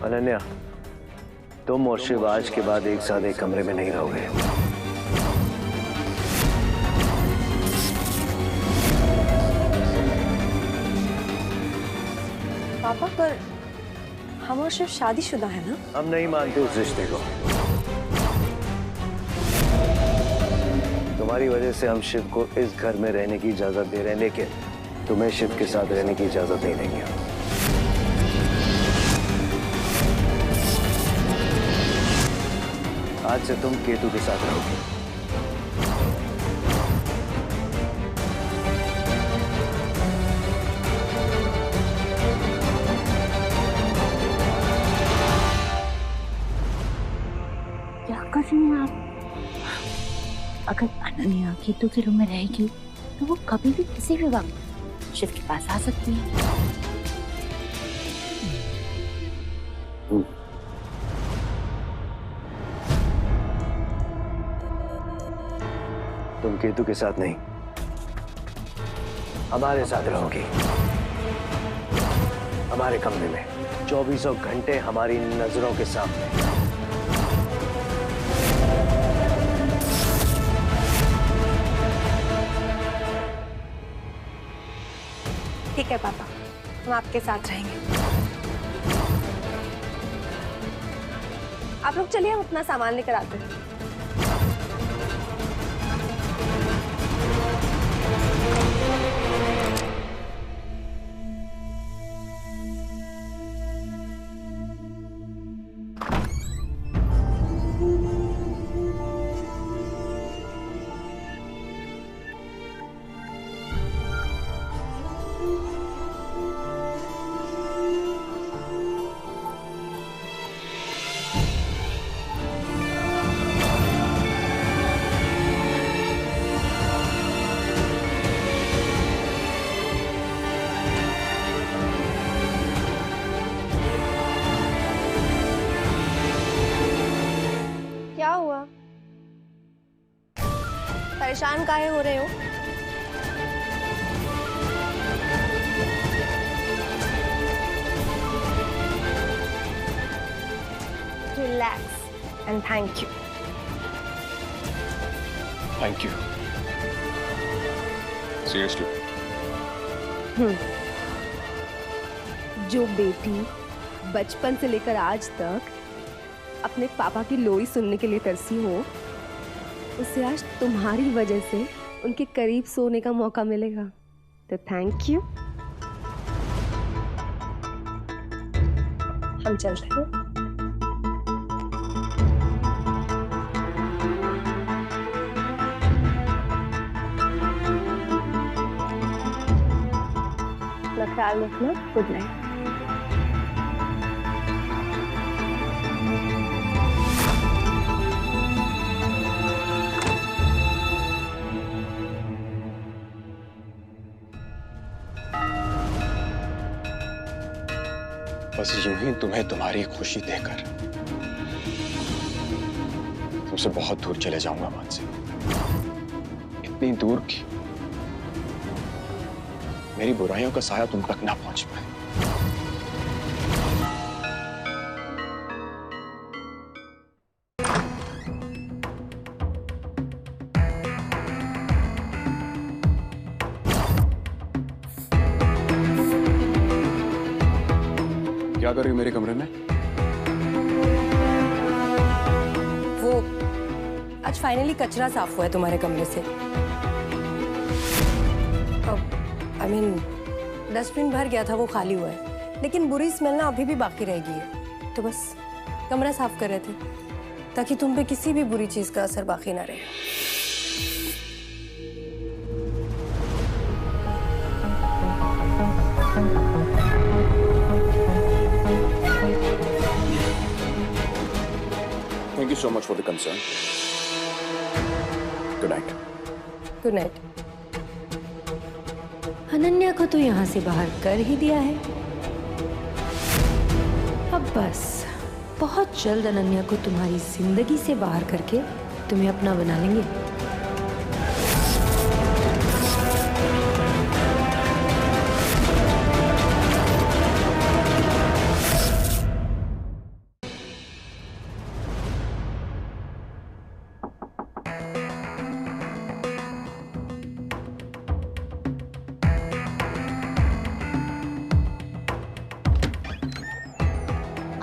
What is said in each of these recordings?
अनन्या, तुम और शिव आज के बाद एक साथ एक कमरे में नहीं रहोगे। पापा, पर हम और शिव शादीशुदा है ना? हम नहीं मानते उस रिश्ते को। तुम्हारी वजह से हम शिव को इस घर में रहने की इजाजत दे रहे हैं, लेकिन तुम्हें शिव के साथ रहने की इजाजत नहीं देंगे। आज से तुम केतु के साथ रहोगे। क्या कर रही हैं आप? अगर अनन्या केतु के रूम में रहेगी तो वो कभी भी किसी भी वक्त शिव के पास आ सकती है। तुम केतु के साथ नहीं, हमारे साथ रहोगी। हमारे कमरे में 24 घंटे हमारी नजरों के सामने। ठीक है पापा, हम आपके साथ रहेंगे। आप लोग चलिए, हम अपना सामान लेकर आते हैं। क्या हुआ? परेशान काहे हो रहे हो? Relax and thank you. Thank you. Seriously. जो बेटी बचपन से लेकर आज तक अपने पापा की लोई सुनने के लिए तरसी हो, उसे आज तुम्हारी वजह से उनके करीब सोने का मौका मिलेगा, तो थैंक यू। हम चलते हैं। अपना ख्याल रखना। Good night. बस यूं ही तुम्हें तुम्हारी खुशी देकर तुमसे बहुत दूर चले जाऊंगा मानसी। इतनी दूर कि मेरी बुराइयों का साया तुम तक ना पहुंच पाए। क्या कर रही हो मेरे कमरे में? वो आज फाइनली कचरा साफ हुआ है तुम्हारे कमरे से। आई मीन डस्टबिन भर गया था, वो खाली हुआ है, लेकिन बुरी स्मेल ना अभी भी बाकी रह गई है। तो बस कमरा साफ कर रहे थे ताकि तुम पे किसी भी बुरी चीज का असर बाकी ना रहे। Thank you so much for the concern. Good night. Good night. Ananya को तो यहाँ से बाहर कर ही दिया है। अब बस बहुत जल्द अनन्या को तुम्हारी जिंदगी से बाहर करके तुम्हें अपना बना लेंगे।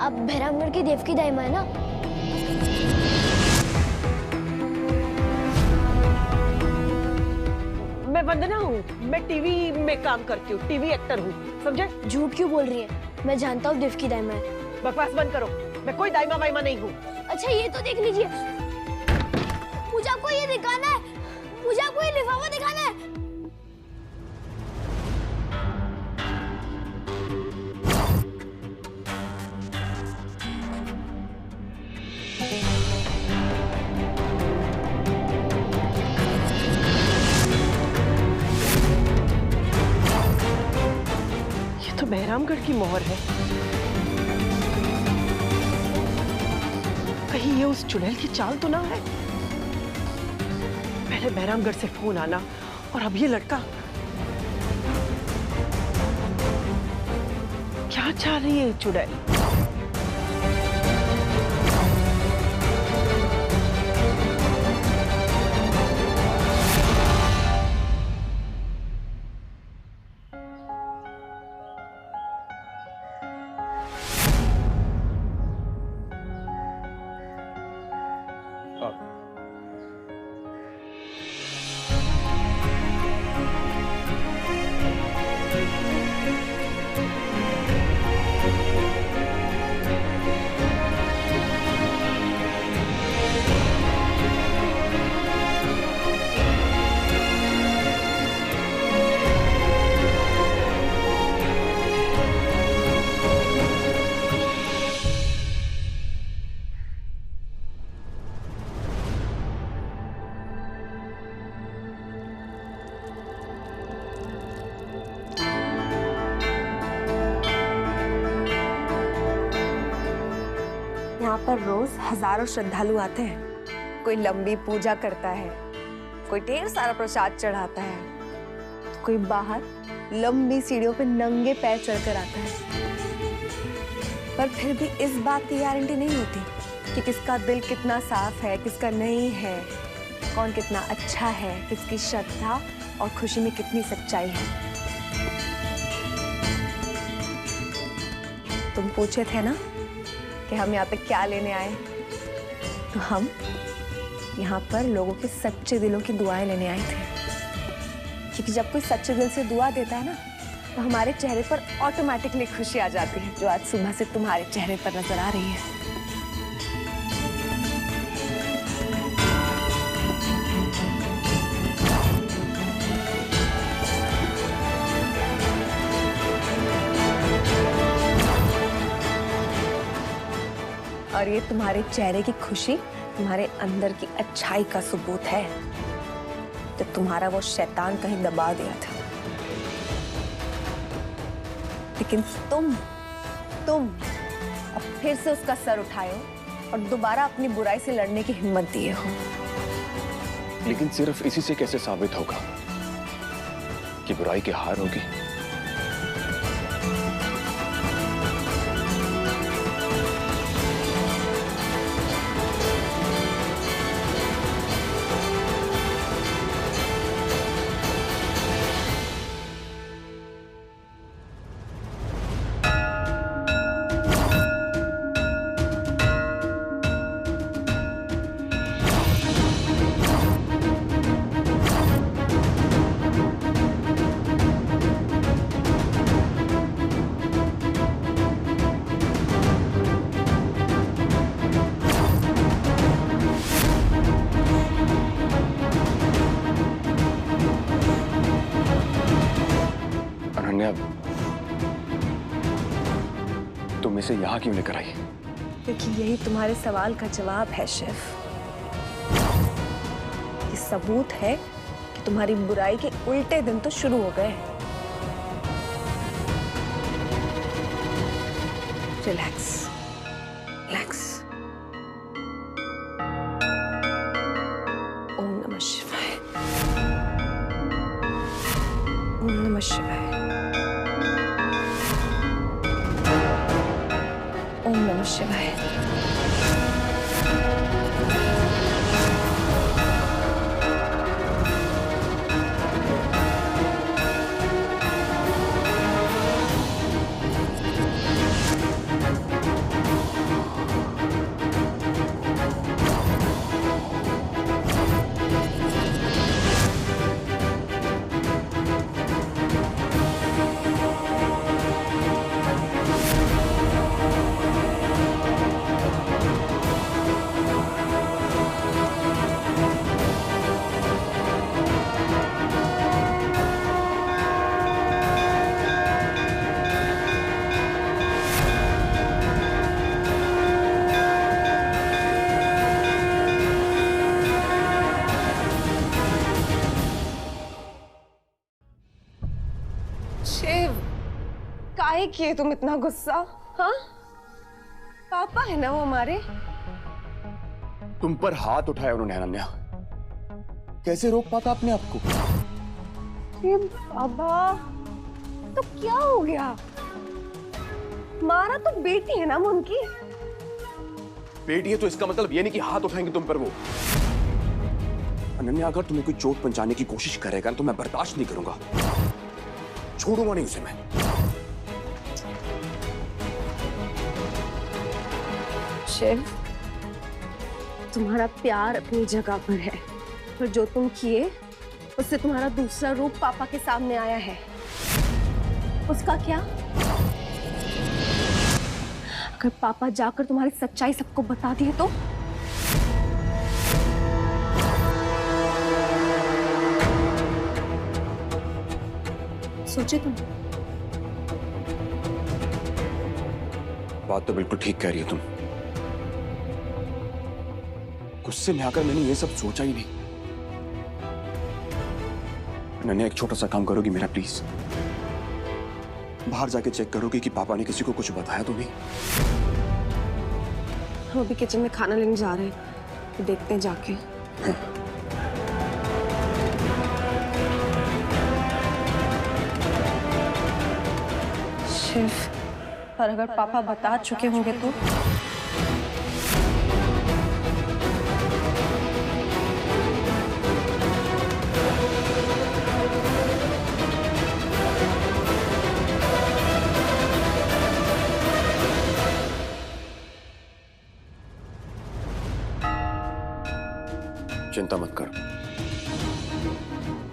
आप भैरमगढ़ की देवकी दाइमा है ना? मैं वंदना हूँ, मैं टीवी में काम करती हूँ, टीवी एक्टर हूँ, समझे? झूठ क्यों बोल रही है? मैं जानता हूँ देवकी दाइमा है। बकवास बंद करो, मैं कोई दाइमा वाइमा नहीं हूँ। अच्छा ये तो देख लीजिए, मुझे आपको ये दिखाना है, मुझे आपको ये लिफाफा दिखाना है। ये तो बहरामगढ़ की मोहर है। कहीं ये उस चुड़ैल की चाल तो ना है? पहले बहरामगढ़ से फोन आना और अब ये लड़का। क्या चाह रही है चुड़ैल? यहाँ पर रोज हजारों श्रद्धालु आते हैं। कोई लंबी पूजा करता है, कोई ढेर सारा प्रसाद चढ़ाता है, तो कोई बाहर लंबी सीढ़ियों पे नंगे पैर चढ़कर आता है। पर फिर भी इस बात की गारंटी नहीं होती कि किसका दिल कितना साफ है, किसका नहीं है, कौन कितना अच्छा है, किसकी श्रद्धा और खुशी में कितनी सच्चाई है। तुम पूछे थे ना कि हम यहाँ पे क्या लेने आए, तो हम यहाँ पर लोगों के सच्चे दिलों की दुआएं लेने आए थे। क्योंकि जब कोई सच्चे दिल से दुआ देता है ना, तो हमारे चेहरे पर ऑटोमेटिकली खुशी आ जाती है, जो आज सुबह से तुम्हारे चेहरे पर नजर आ रही है। और ये तुम्हारे चेहरे की खुशी तुम्हारे अंदर की अच्छाई का सबूत है, तो तुम्हारा वो शैतान कहीं दबा दिया था। लेकिन तुम अब फिर से उसका सर उठाए हो और दोबारा अपनी बुराई से लड़ने की हिम्मत दिए हो। लेकिन सिर्फ इसी से कैसे साबित होगा कि बुराई की हार होगी? अनन्या, तुम इसे यहाँ क्यों लेकर आई? क्योंकि यही तुम्हारे सवाल का जवाब है शिव। ये सबूत है कि तुम्हारी बुराई के उल्टे दिन तो शुरू हो गए। Relax, relax. ओम नमः शिवाय, ओम नमः शिवाय, ओम नमः शिवाय। काहे किए तुम इतना गुस्सा? हाँ, पापा है ना वो हमारे। तुम पर हाथ उठाया उन्होंने अनन्या, कैसे रोक पाता अपने आप को? ये बाबा, तो क्या हो गया? मारा तो बेटी है ना वो उनकी। बेटी है तो इसका मतलब ये नहीं कि हाथ उठाएंगे तुम पर वो। अनन्या, अगर तुम्हें कोई चोट पहुंचाने की कोशिश करेगा तो मैं बर्दाश्त नहीं करूंगा, छोड़ूंगा नहीं उसे मैं। शिव, तुम्हारा प्यार अपनी जगह पर है, पर जो तुम किए उससे तुम्हारा दूसरा रूप पापा के सामने आया है। उसका क्या? अगर पापा जाकर तुम्हारी सच्चाई सबको बता दिए तो? सोचे तुम? बात तो बिल्कुल ठीक कह रही हो तुम। गुस्से में आकर मैंने ये सब सोचा ही नहीं। अनन्या, एक छोटा सा काम करोगी मेरा प्लीज? बाहर जाके चेक करोगी कि पापा ने किसी को कुछ बताया तो नहीं? हम अभी किचन में खाना लेने जा रहे हैं, देखते हैं जाके। शिव, पर अगर पापा बता चुके होंगे तो? चिंता मत कर,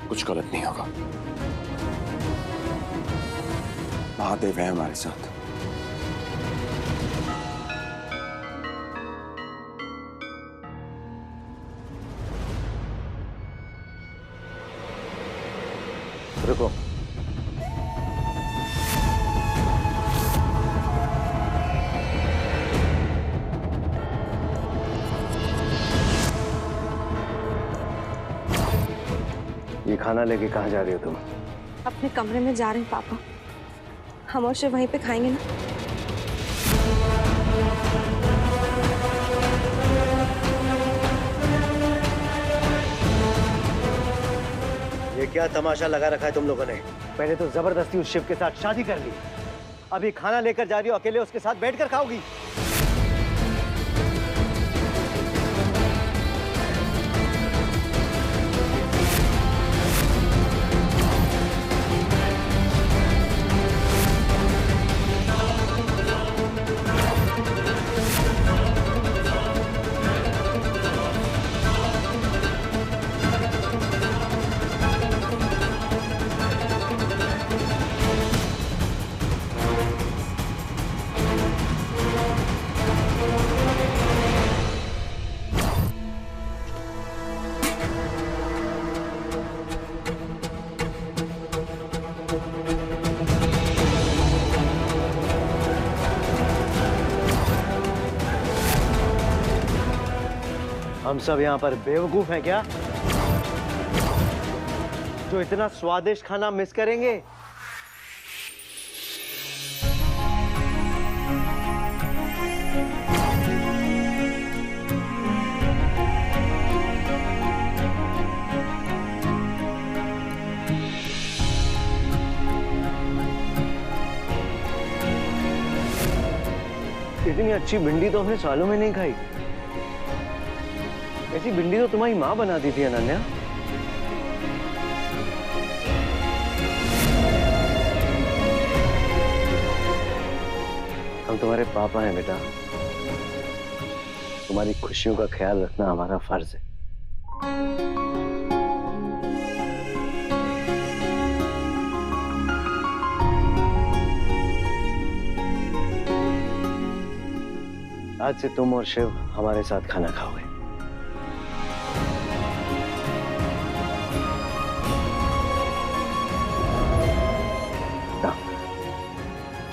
कुछ गलत नहीं होगा। महादेव है हमारे साथ। रुको, ये खाना लेके कहाँ जा रही हो तुम? अपने कमरे में जा रहे हैं पापा, हम और शिव वहीं पे खाएंगे ना। ये क्या तमाशा लगा रखा है तुम लोगों ने? पहले तो जबरदस्ती उस शिव के साथ शादी कर ली, अभी खाना लेकर जा रही हो, अकेले उसके साथ बैठकर खाओगी? हम सब यहाँ पर बेवकूफ हैं क्या, जो इतना स्वादिष्ट खाना मिस करेंगे? इतनी अच्छी भिंडी तो हमने सालों में नहीं खाई। ऐसी भिंडी तो तुम्हारी माँ बनाती थी अनन्या। हम तुम्हारे पापा हैं बेटा, तुम्हारी खुशियों का ख्याल रखना हमारा फर्ज है। आज से तुम और शिव हमारे साथ खाना खाओगे।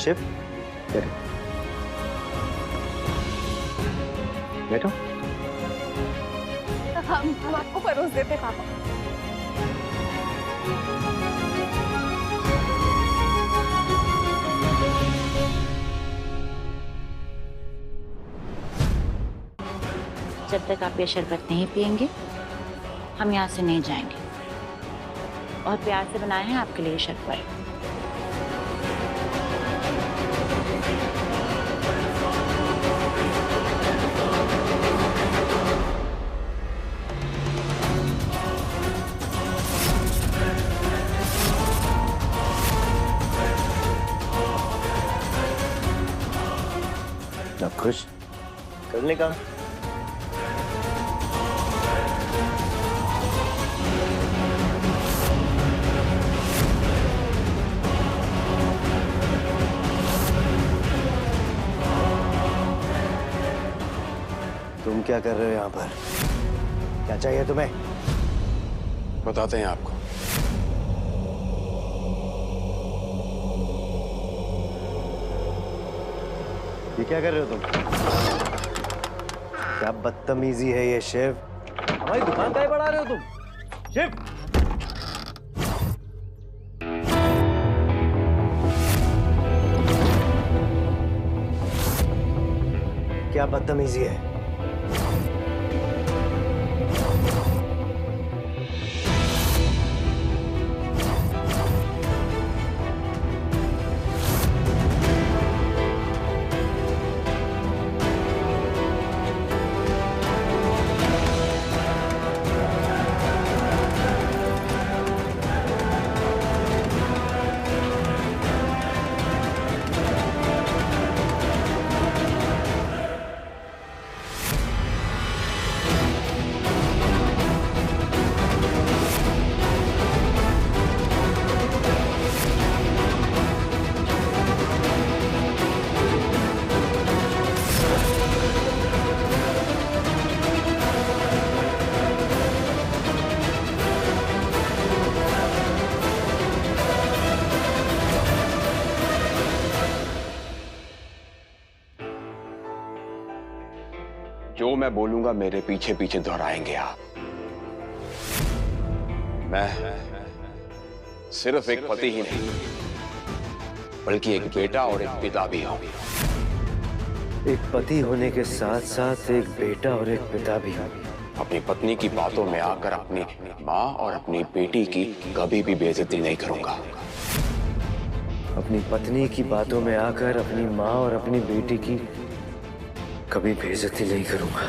शिव, बैठो। हम आपको परोस देते पापा। जब तक आप ये शरबत नहीं पिएंगे हम यहाँ से नहीं जाएंगे। और प्यार से बनाए हैं आपके लिए शरबत। आप खुश करने का? तुम क्या कर रहे हो यहाँ पर? क्या चाहिए तुम्हें? बताते हैं आपको। ये क्या कर रहे हो तुम? क्या बदतमीजी है ये शिव? हमारी दुकान का ही बढ़ा रहे हो तुम? शिव! क्या बदतमीजी है? जो मैं बोलूंगा मेरे पीछे पीछे दोहराएंगे आप। मैं सिर्फ एक पति ही नहीं बल्कि एक बेटा और एक पिता भी हूं। एक पति होने के साथ साथ एक बेटा और एक पिता भी। अपनी पत्नी की बातों में आकर अपनी माँ और अपनी बेटी की कभी भी बेइज्जती नहीं करूंगा। अपनी पत्नी की बातों में आकर अपनी माँ और अपनी बेटी की कभी बेइज्जती नहीं करूंगा।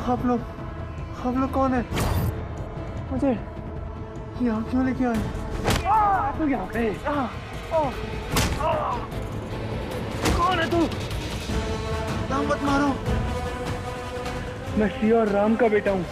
आप लोग कौन है? मुझे यहाँ क्यों लेके आए? तू यहाँ पे? कौन है तू? नाम मत मारो। मैं सिया और राम का बेटा हूँ।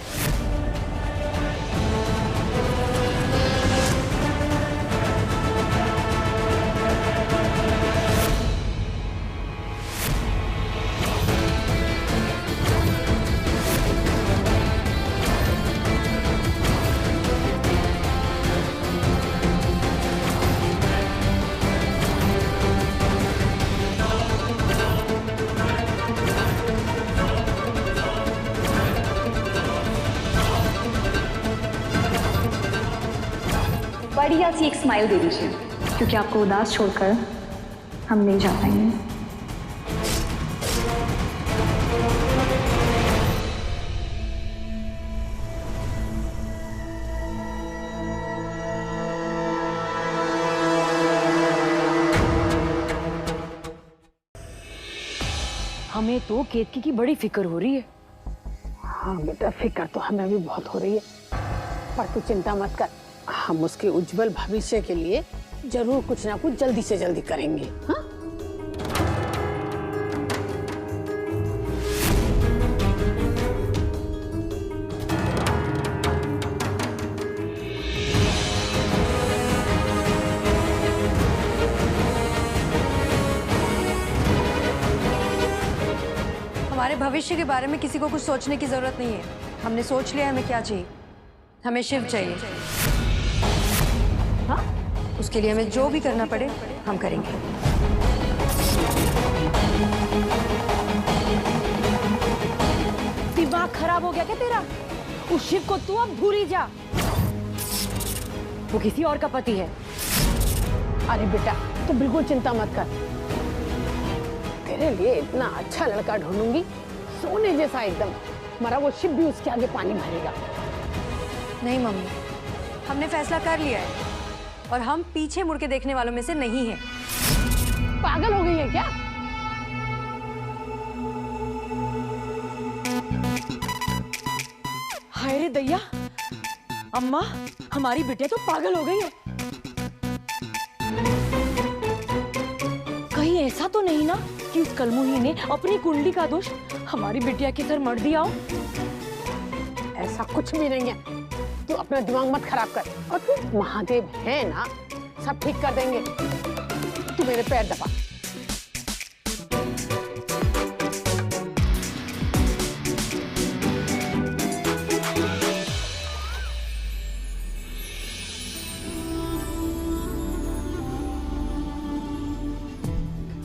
बढ़िया सी एक स्माइल दे दीजिए, क्योंकि आपको उदास छोड़कर हम नहीं जा पाएंगे। हमें तो केतकी की बड़ी फिक्र हो रही है। हाँ बेटा, फिक्र तो हमें भी बहुत हो रही है, पर तू चिंता मत कर, हम उसके उज्जवल भविष्य के लिए जरूर कुछ ना कुछ जल्दी से जल्दी करेंगे। हाँ? हमारे भविष्य के बारे में किसी को कुछ सोचने की जरूरत नहीं है। हमने सोच लिया हमें क्या चाहिए। हमें शिव चाहिए। हाँ? उसके लिए हमें जो भी करना पड़े हम करेंगे। दिमाग खराब हो गया क्या तेरा? उस शिव को तू अब भूल ही जा। वो किसी और का पति है। अरे बेटा, तू बिल्कुल चिंता मत कर, तेरे लिए इतना अच्छा लड़का ढूंढूंगी, सोने जैसा एकदम, मरा वो शिव भी उसके आगे पानी भरेगा। नहीं मम्मी, हमने फैसला कर लिया है और हम पीछे मुड़ के देखने वालों में से नहीं हैं। पागल हो गई है क्या? हाय रे दैया, अम्मा हमारी बिटिया तो पागल हो गई है। कहीं ऐसा तो नहीं ना कि उस कलमुही ने अपनी कुंडली का दोष हमारी बिटिया के सर मर दिया हो? ऐसा कुछ भी नहीं है, तू अपना दिमाग मत खराब कर। और तू महादेव है ना, सब ठीक कर देंगे। तू मेरे पैर दबा।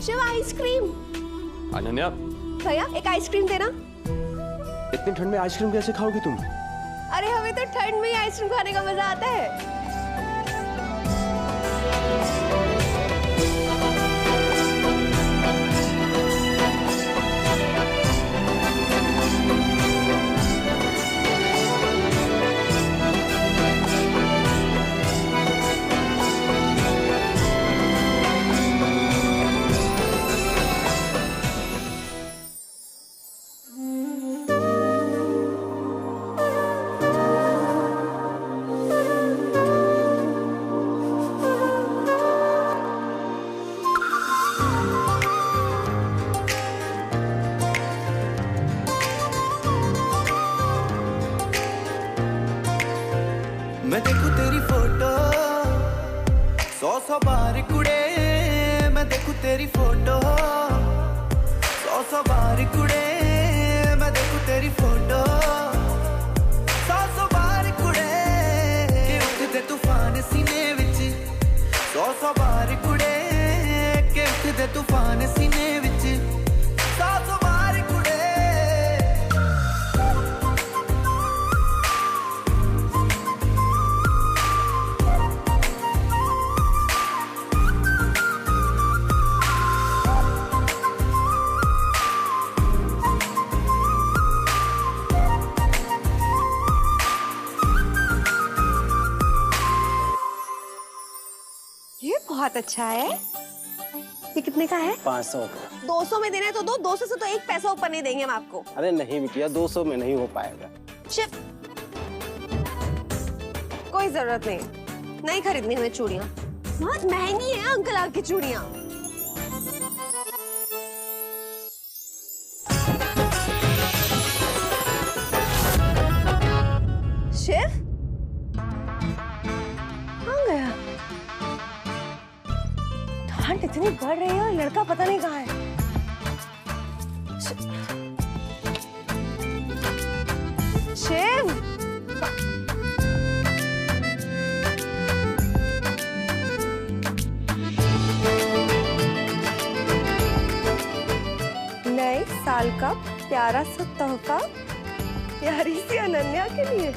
शिव, आइसक्रीम। अनन्या, भैया एक आइसक्रीम देना। इतनी ठंड में आइसक्रीम कैसे खाओगी तुम? अरे हमें तो ठंड में ही आइसक्रीम खाने का मजा आता है। मैं देखूं तेरी फोटो 100 बार कुड़े, मैं देखूं तेरी फोटो 100 बार कुड़े, मैं देखूं तेरी फोटो 100 बार कुड़े, के उठदे तूफान सीने विच 100 बार कुड़े, के उठदे तूफान सीने विच 100 बार कुड़े। ये बहुत अच्छा है। ये कितने का है? 500 का। 200 में देना है तो दो, 200 से तो एक पैसा ऊपर नहीं देंगे हम आपको। अरे नहीं बिटिया, 200 में नहीं हो पाएगा। शिव, कोई जरूरत नहीं, नहीं खरीदनी हमें चूड़ियाँ, बहुत महंगी है अंकल आपकी चूड़ियाँ। शिव कहाँ गया? ठंड इतनी बढ़ रही है और लड़का पता नहीं कहाँ है। शिव, नए साल का प्यारा सा तोहफा प्यारी सी अनन्या के लिए।